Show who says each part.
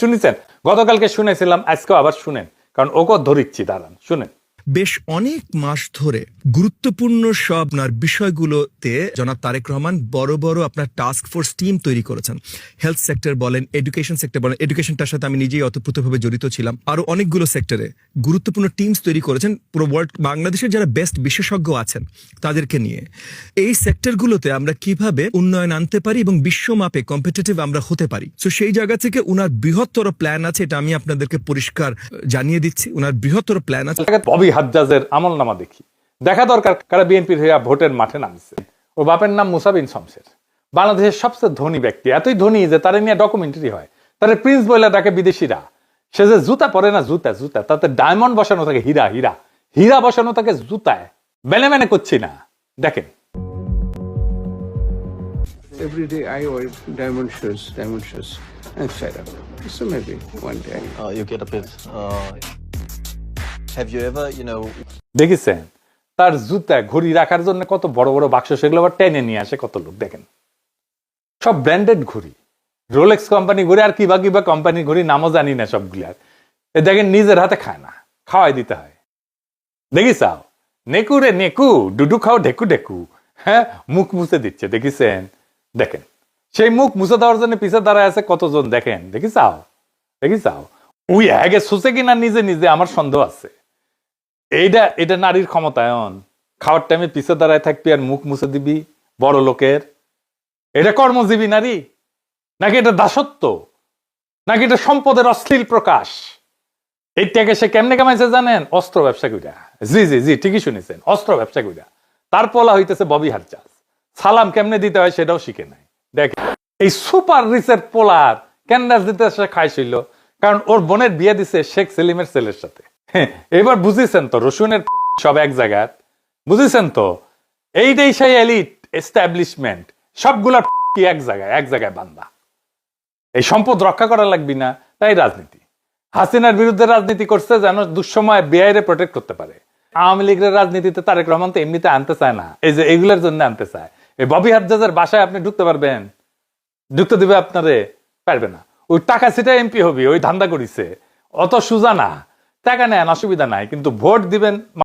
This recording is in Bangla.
Speaker 1: শুনেছেন? গতকালকে শুনেছিলাম, আজকেও আবার শুনেন, কারণ ওকে ধরিচ্ছি, দাঁড়ান শুনেন।
Speaker 2: বেশ অনেক মাস ধরে গুরুত্বপূর্ণ সব আপনার বিষয়গুলোতে জনাব তারেক রহমান বড় বড় আপনার টাস্ক ফোর্স টিম তৈরি করেছেন। হেলথ সেক্টর বলেন, এডুকেশন সেক্টর বলেন, এডুকেশনটার সাথে আমি নিজেই অতপ্রতভাবে জড়িত ছিলাম। আরো অনেকগুলো সেক্টরে গুরুত্বপূর্ণ টিমস তৈরি করেছেন পুরো ওয়ার্ল্ড, বাংলাদেশের যারা বেস্ট বিশেষজ্ঞ আছেন তাদেরকে নিয়ে। এই সেক্টরগুলোতে আমরা কিভাবে উন্নয়ন আনতে পারি এবং বিশ্বমাপে কম্পিটিটিভ আমরা হতে পারি, তো সেই জায়গা থেকে উনার বৃহত্তর প্ল্যান আছে, এটা আমি আপনাদেরকে পরিষ্কার জানিয়ে দিচ্ছি। উনার বৃহত্তর প্ল্যান আছে।
Speaker 1: ববি হাজ্জাজের আমলনামা দেখি, দেখা দরকার কারা বিএনপির হইয়া ভোটের মাঠে নামছে। ওর বাপের নাম মুসা বিন শমশের, বাংলাদেশের সবচেয়ে ধনী ব্যক্তি, এতই ধনী যে তারে নিয়ে ডকুমেন্টারি হয়, তারে প্রিন্স বলে ডাকে বিদেশিরা। সে যে জুতা পরে না, জুতা জুতা তাতে ডায়মন্ড বসানো থাকে, হীরা হীরা হীরা বসানো থাকে জুতায়, বেলে মেনে করছি না, দেখেন।
Speaker 3: Every day I wear diamond shoes, etc. So maybe one day.
Speaker 4: You get a bit. Have you ever,
Speaker 1: দেখেছেন তার জুতা ঘড়ি রাখার জন্য কত বড় বড় বাক্স, সেগুলো আবার টেনে নিয়ে আসে কত লোক, দেখেন। সব ব্র্যান্ডেড ঘড়ি, রোলেক্স কোম্পানি ঘড়ি, আর কিবা কিবা কোম্পানি ঘড়ি, নামও জানি না সবগুলার। দেখেন নিজের হাতে খায় না, খাওয়াই দিতে হয়। দেখিসাও নেকু রে নেকু, ডুডু খাও ঢেকু ঢেকু, হ্যাঁ মুখ মুছে দিচ্ছে, দেখিছেন? দেখেন সেই মুখ মুছে দেওয়ার জন্য পিছে দাঁড়ায় আছে কতজন, দেখেন। দেখিসাও দেখিসাও উই আগে সুসে কিনা নিজে নিজে, আমার সন্দেহ আছে। এটা নারীর ক্ষমতায়ন? খাওয়ার টাইমে পিছে দাঁড়ায় থাকবি আর মুখ মুছে দিবি বড় লোকের? এটা কর্মজীবী নারী নাকি এটা দাসত্ব, নাকি এটা সম্পদের অশ্লীল প্রকাশ? এইটাকে সে কেমনে কামাইছে জানেন? অস্ত্র ব্যবসা কইরা। জি জি জি ঠিকই শুনেছেন, অস্ত্র ব্যবসা কইরা। তার পোলা হইতেছে ববি হাজ্জাজ, সালাম কেমনে দিতে হয় সেটাও শিখে নাই। দেখ এই সুপার রিচের পোলার ক্যান্ডাস দিতে সে খাইছিল, কারণ ওর বোনের বিয়ে দিছে শেখ সেলিমের ছেলের সাথে। এবার বুঝেছেন তো রসুনের সব এক জায়গায়, বুঝেছেন তো? এইটাই সেই এলিট এস্টাবলিশমেন্ট, সবগুলা এক জায়গায় বান্দা। এই সম্পদ রক্ষা করা লাগবি না, তাই রাজনীতি। হাসিনার বিরুদ্ধে রাজনীতি করছে যেন দুঃসময় বেআইরে প্রোটেক্ট করতে পারে। আওয়ামী লীগের রাজনীতিতে তারেক রহমান তো এমনিতে আনতে চায় না, এই যে এগুলোর জন্য আনতে চায়। এই ববি হাজ্জাজের বাসায় আপনি ঢুকতে পারবেন? ঢুকতে দিবে আপনারে? পারবে না। ওই টাকা সেটা এমপি হবি, ওই ধান্দা করিছে, অত সুজা না। টাকা নেন, অসুবিধা নাই, কিন্তু ভোট দিবেন